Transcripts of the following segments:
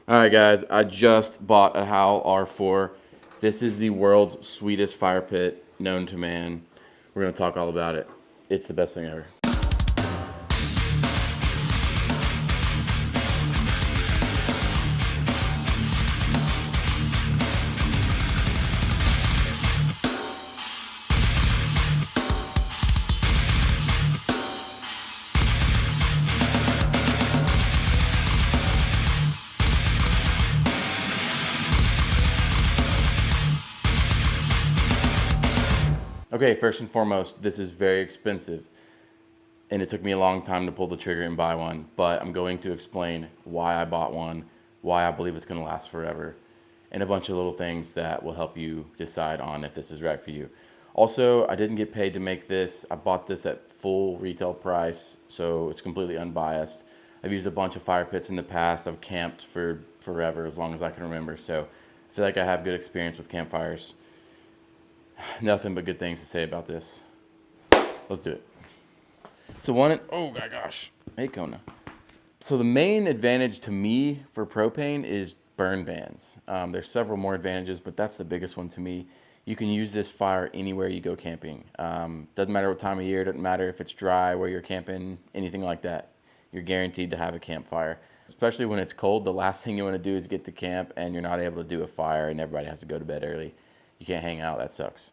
All right, guys, I just bought a Howl R4. This is the world's sweetest fire pit known to man. We're going to talk all about it. It's the best thing ever. Okay, first and foremost, this is very expensive, and it took me a long time to pull the trigger and buy one, but I'm going to explain why I bought one, why I believe it's going to last forever, and a bunch of little things that will help you decide on if this is right for you. Also, I didn't get paid to make this. I bought this at full retail price, so it's completely unbiased. I've used a bunch of fire pits in the past. I've camped for forever, as long as I can remember, so I feel like I have good experience with campfires. Nothing but good things to say about this. Let's do it. So oh my gosh, hey Kona. So the main advantage to me for propane is burn bans. There's several more advantages, but that's the biggest one to me. You can use this fire anywhere you go camping. Doesn't matter what time of year, doesn't matter if it's dry, where you're camping, anything like that. You're guaranteed to have a campfire. Especially when it's cold, the last thing you want to do is get to camp and you're not able to do a fire and everybody has to go to bed early. You can't hang out, that sucks.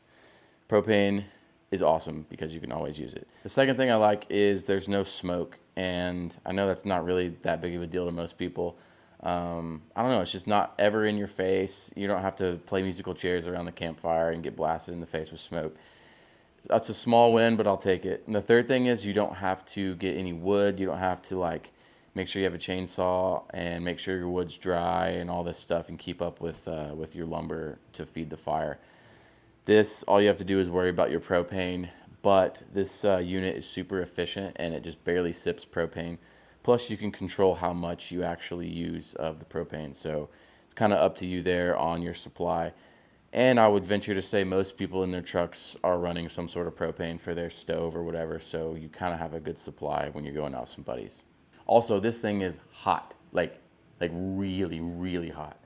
Propane is awesome because you can always use it. The second thing I like is there's no smoke, and I know that's not really that big of a deal to most people. I don't know, it's just not ever in your face. You don't have to play musical chairs around the campfire and get blasted in the face with smoke. That's a small win, but I'll take it. And the third thing is you don't have to get any wood. You don't have to make sure you have a chainsaw and make sure your wood's dry and all this stuff and keep up with your lumber to feed the fire. This, all you have to do is worry about your propane, but this unit is super efficient and it just barely sips propane. Plus you can control how much you actually use of the propane, so it's kind of up to you there on your supply. And I would venture to say most people in their trucks are running some sort of propane for their stove or whatever, so you kind of have a good supply when you're going out with some buddies. Also, this thing is hot, like really, really hot.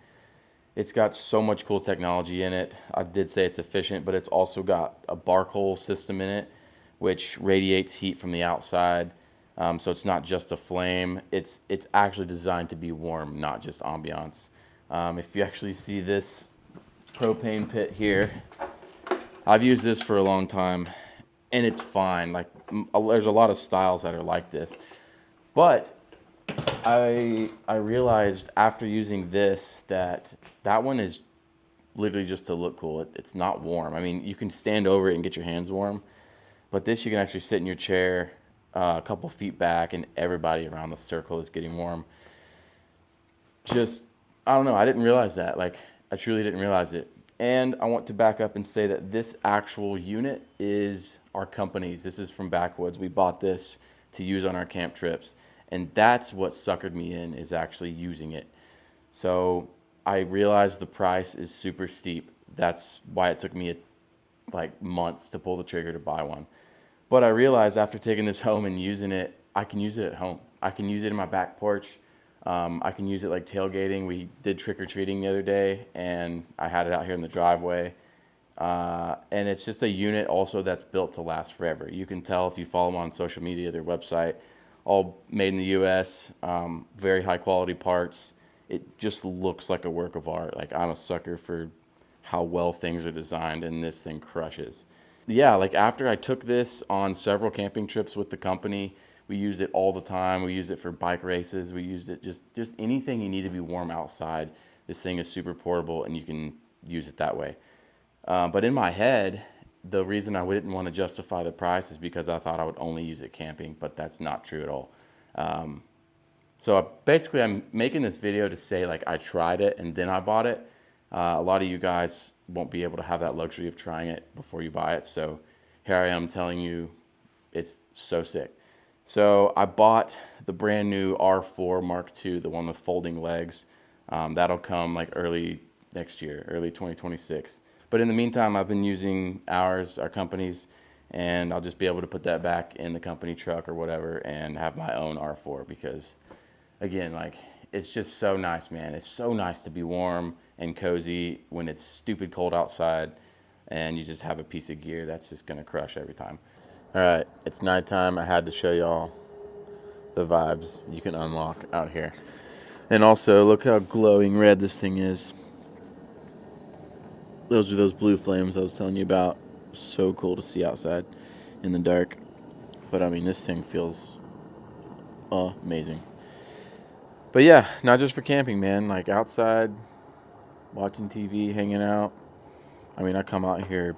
It's got so much cool technology in it. I did say it's efficient, but it's also got a barcoal system in it, which radiates heat from the outside. So it's not just a flame. It's actually designed to be warm, not just ambiance. If you actually see this propane pit here, I've used this for a long time, and it's fine. There's a lot of styles that are like this, but I realized after using this that one is literally just to look cool. It's not warm. I mean, you can stand over it and get your hands warm, but this you can actually sit in your chair a couple feet back and everybody around the circle is getting warm. I don't know, I didn't realize that. I truly didn't realize it. And I want to back up and say that this actual unit is our company's. This is from Backwoods. We bought this to use on our camp trips. And that's what suckered me in, is actually using it. So I realized the price is super steep. That's why it took me months to pull the trigger to buy one. But I realized after taking this home and using it, I can use it at home. I can use it in my back porch. I can use it like tailgating. We did trick-or-treating the other day, and I had it out here in the driveway. And it's just a unit also that's built to last forever. You can tell if you follow them on social media, their website, all made in the U.S., very high-quality parts. It just looks like a work of art. I'm a sucker for how well things are designed, and this thing crushes. Yeah, after I took this on several camping trips with the company, we used it all the time. We used it for bike races. We used it just anything you need to be warm outside. This thing is super portable, and you can use it that way. But in my head, the reason I didn't want to justify the price is because I thought I would only use it camping, but that's not true at all. Basically, I'm making this video to say I tried it and then I bought it. A lot of you guys won't be able to have that luxury of trying it before you buy it. So here I am telling you it's so sick. So I bought the brand new R4 Mark II, the one with folding legs. That'll come early next year, early 2026. But in the meantime, I've been using our company's, and I'll just be able to put that back in the company truck or whatever and have my own R4 because, again, it's just so nice, man. It's so nice to be warm and cozy when it's stupid cold outside and you just have a piece of gear that's just gonna crush every time. All right, it's nighttime. I had to show y'all the vibes you can unlock out here. And also, look how glowing red this thing is. Those are those blue flames I was telling you about. So cool to see outside in the dark. But I mean, this thing feels amazing. But yeah, not just for camping, man. Like outside, watching TV, hanging out. I mean, I come out here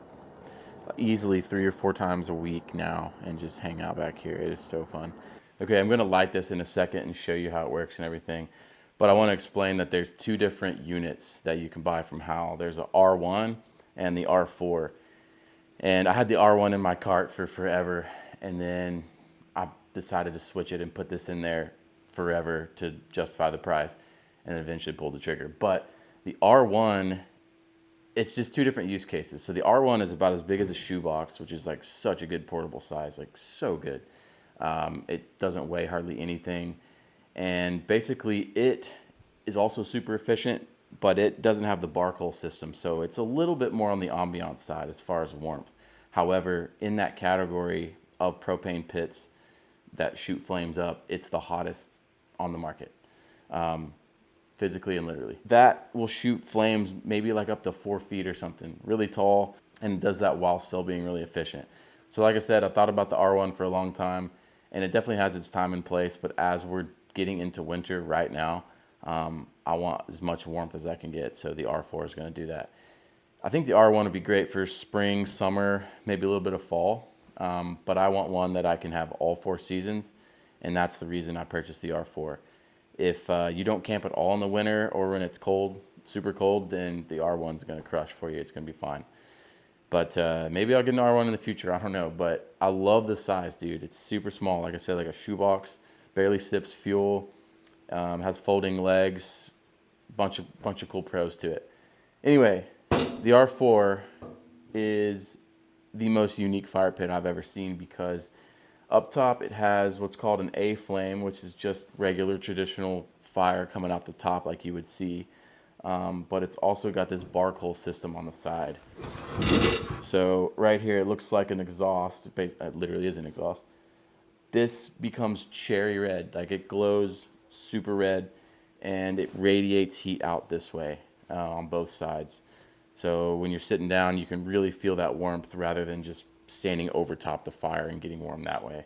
easily 3 or 4 times a week now and just hang out back here. It is so fun. Okay, I'm going to light this in a second and show you how it works and everything. But I want to explain that there's 2 different units that you can buy from Howl. There's a R1 and the R4. And I had the R1 in my cart for forever. And then I decided to switch it and put this in there forever to justify the price. And eventually pulled the trigger. But the R1, it's just 2 different use cases. So the R1 is about as big as a shoebox, which is like such a good portable size, like so good. It doesn't weigh hardly anything. And basically it is also super efficient, but it doesn't have the barcoal system. So it's a little bit more on the ambiance side as far as warmth. However, in that category of propane pits that shoot flames up, it's the hottest on the market. Physically and literally. That will shoot flames maybe like up to 4 feet or something, really tall, and does that while still being really efficient. So like I said, I thought about the R1 for a long time, and it definitely has its time and place, but as we're getting into winter right now, I want as much warmth as I can get, so the R4 is going to do that. I think the R1 would be great for spring, summer, maybe a little bit of fall, but I want one that I can have all 4 seasons, and that's the reason I purchased the R4. If you don't camp at all in the winter or when it's cold, super cold, then the R1 is going to crush for you. It's going to be fine. But maybe I'll get an R1 in the future. I don't know. But I love the size, dude. It's super small. Like I said, like a shoebox. Barely sips fuel. Has folding legs. Bunch of cool pros to it. Anyway, the R4 is the most unique fire pit I've ever seen because up top, it has what's called an A-flame, which is just regular traditional fire coming out the top like you would see. But it's also got this barcoal system on the side. So right here, it looks like an exhaust. It literally is an exhaust. This becomes cherry red. Like it glows super red, and it radiates heat out this way on both sides. So when you're sitting down, you can really feel that warmth rather than just standing over top the fire and getting warm that way.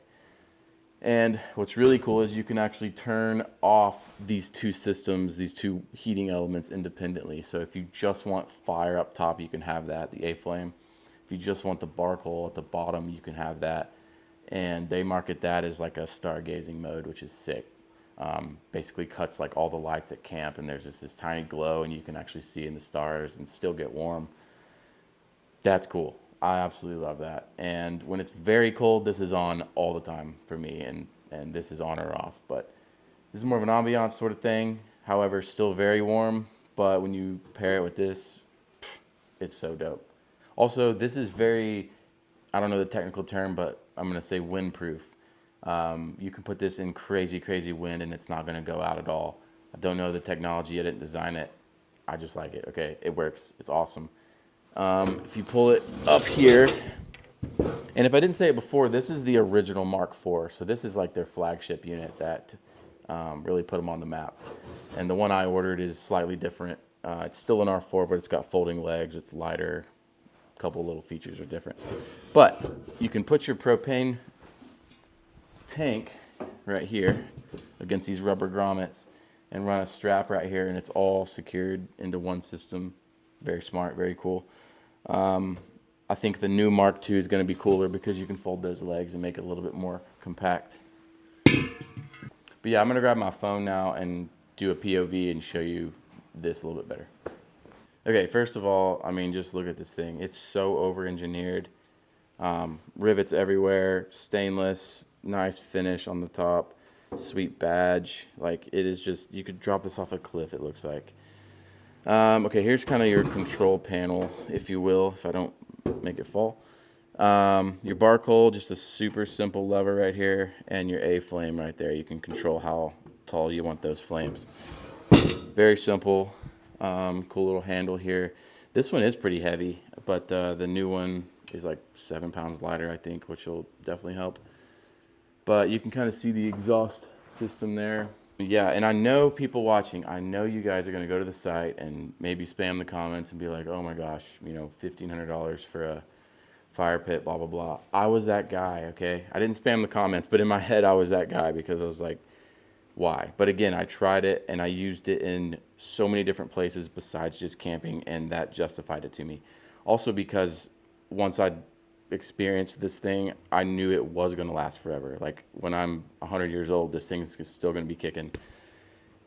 And what's really cool is you can actually turn off these 2 systems, these 2 heating elements independently. So if you just want fire up top, you can have that, the A-flame. If you just want the barcoal at the bottom, you can have that. And they market that as like a stargazing mode, which is sick. Basically cuts like all the lights at camp, and there's just this tiny glow, and you can actually see in the stars and still get warm. That's cool. I absolutely love that. And when it's very cold, this is on all the time for me, and this is on or off. But this is more of an ambiance sort of thing. However, still very warm. But when you pair it with this, it's so dope. Also, this is very, I don't know the technical term, but I'm going to say windproof. You can put this in crazy, crazy wind, and it's not going to go out at all. I don't know the technology. I didn't design it. I just like it. Okay, it works. It's awesome. If you pull it up here, and if I didn't say it before, this is the original Mark IV. So this is like their flagship unit that really put them on the map. And the one I ordered is slightly different. It's still an R4, but it's got folding legs. It's lighter. A couple little features are different. But you can put your propane tank right here against these rubber grommets and run a strap right here, and it's all secured into one system. Very smart, very cool. I think the new Mark II is going to be cooler because you can fold those legs and make it a little bit more compact. But yeah, I'm going to grab my phone now and do a POV and show you this a little bit better. Okay, first of all, I mean, just look at this thing. It's so over-engineered. Rivets everywhere, stainless, nice finish on the top, sweet badge. Like, it is just, you could drop this off a cliff, it looks like. Okay, here's kind of your control panel, if you will, if I don't make it fall. Your barcoal, just a super simple lever right here, and your A-flame right there. You can control how tall you want those flames. Very simple, cool little handle here. This one is pretty heavy, but the new one is like 7 pounds lighter, I think, which will definitely help. But you can kind of see the exhaust system there. Yeah, and I know people watching, I know you guys are going to go to the site and maybe spam the comments and be like, oh my gosh, you know, $1,500 for a fire pit, blah, blah, blah. I was that guy, okay? I didn't spam the comments, but in my head, I was that guy because I was like, why? But again, I tried it and I used it in so many different places besides just camping, and that justified it to me. Also because once I experienced this thing, I knew it was going to last forever. Like when I'm 100 years old, this thing's still going to be kicking.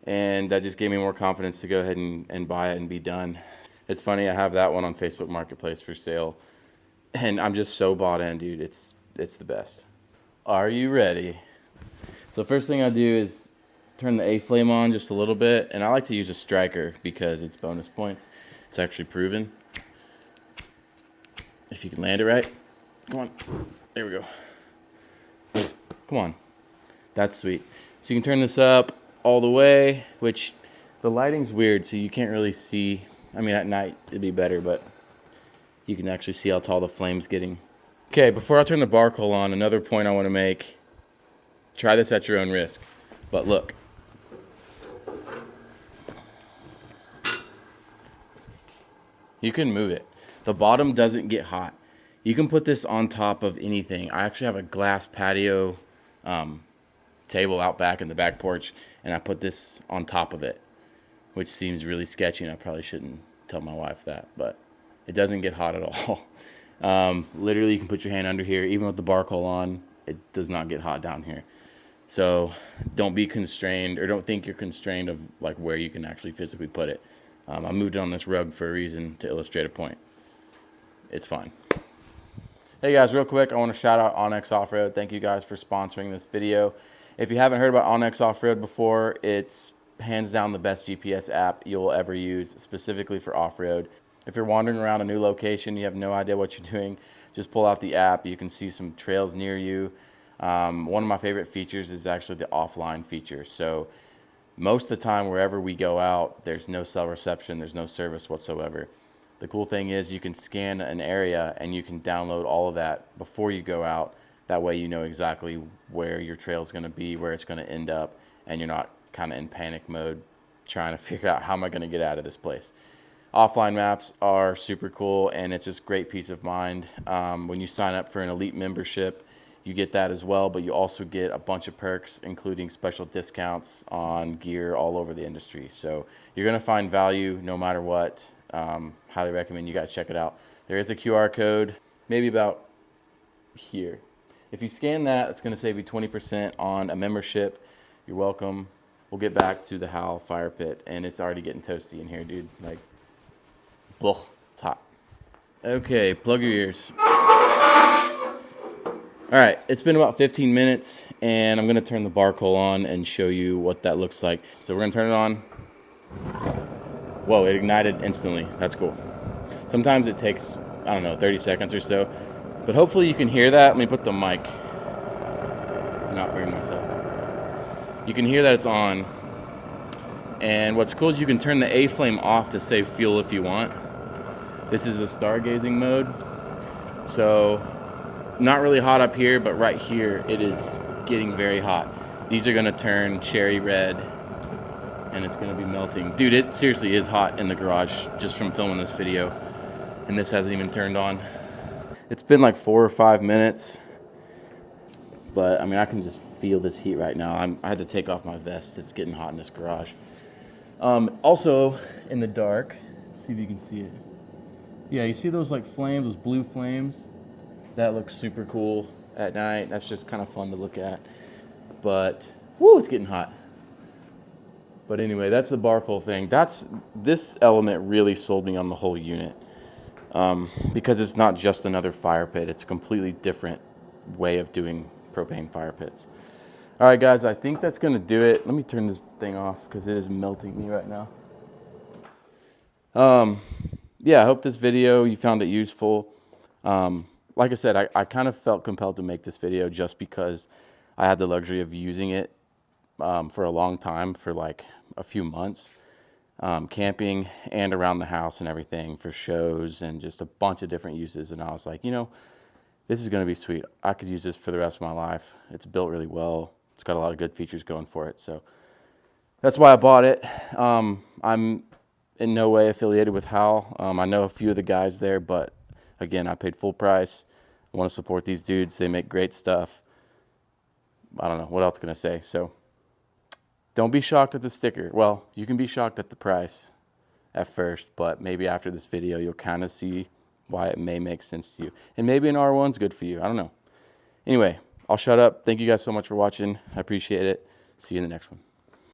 And that just gave me more confidence to go ahead and buy it and be done. It's funny, I have that one on Facebook Marketplace for sale. And I'm just so bought in, dude. It's the best. Are you ready? So first thing I do is turn the A-flame on just a little bit. And I like to use a striker because it's bonus points. It's actually proven. If you can land it right. Come on. There we go. Come on. That's sweet. So you can turn this up all the way, which the lighting's weird, so you can't really see. I mean, at night it'd be better, but you can actually see how tall the flame's getting. Okay, before I turn the barcoal on, another point I want to make. Try this at your own risk. But look. You can move it. The bottom doesn't get hot. You can put this on top of anything. I actually have a glass patio table out back in the back porch, and I put this on top of it, which seems really sketchy, and I probably shouldn't tell my wife that, but it doesn't get hot at all. Literally, you can put your hand under here. Even with the barcoal on, it does not get hot down here. So don't be constrained, or don't think you're constrained of like where you can actually physically put it. I moved it on this rug for a reason, to illustrate a point. It's fine. Hey guys, real quick, I want to shout out Onyx Offroad. Thank you guys for sponsoring this video. If you haven't heard about Onyx Offroad before, it's hands down the best GPS app you'll ever use, specifically for off-road. If you're wandering around a new location, you have no idea what you're doing, just pull out the app. You can see some trails near you. One of my favorite features is actually the offline feature. So most of the time, wherever we go out, there's no cell reception, there's no service whatsoever. The cool thing is you can scan an area and you can download all of that before you go out. That way you know exactly where your trail is going to be, where it's going to end up, and you're not kind of in panic mode trying to figure out how am I going to get out of this place. Offline maps are super cool, and it's just great peace of mind. When you sign up for an elite membership, you get that as well, but you also get a bunch of perks, including special discounts on gear all over the industry. So you're going to find value no matter what. Highly recommend you guys check it out. There is a QR code, maybe about here. If you scan that, it's going to save you 20% on a membership. You're welcome. We'll get back to the Howl fire pit, and it's already getting toasty in here, dude. Like, ugh, it's hot. Okay, plug your ears. All right, it's been about 15 minutes, and I'm going to turn the barcoal on and show you what that looks like. So we're going to turn it on. Whoa, it ignited instantly. That's cool. Sometimes it takes, I don't know, 30 seconds or so. But hopefully you can hear that. Let me put the mic. I'm not hearing myself. You can hear that it's on. And what's cool is you can turn the A-flame off to save fuel if you want. This is the stargazing mode. So not really hot up here, but right here it is getting very hot. These are going to turn cherry red, and it's going to be melting. Dude, it seriously is hot in the garage just from filming this video, and this hasn't even turned on. It's been like 4 or 5 minutes, but I mean, I can just feel this heat right now. I had to take off my vest. It's getting hot in this garage. Also, in the dark, let's see if you can see it. Yeah, you see those like flames, those blue flames? That looks super cool at night. That's just kind of fun to look at. But, whoo, it's getting hot. But anyway, that's the barcoal thing. This element really sold me on the whole unit. Because it's not just another fire pit. It's a completely different way of doing propane fire pits. All right, guys, I think that's going to do it. Let me turn this thing off because it is melting me right now. Yeah, I hope this video, you found it useful. Like I said, I kind of felt compelled to make this video just because I had the luxury of using it for a long time, for like a few months, camping and around the house and everything, for shows and just a bunch of different uses. And I was like, you know, this is going to be sweet. I could use this for the rest of my life. It's built really well. It's got a lot of good features going for it. So that's why I bought it. I'm in no way affiliated with Howl. I know a few of the guys there, but again, I paid full price. I want to support these dudes. They make great stuff. I don't know what else can I say. So don't be shocked at the sticker. Well, you can be shocked at the price at first, but maybe after this video, you'll kind of see why it may make sense to you. And maybe an R1's good for you. I don't know. Anyway, I'll shut up. Thank you guys so much for watching. I appreciate it. See you in the next one.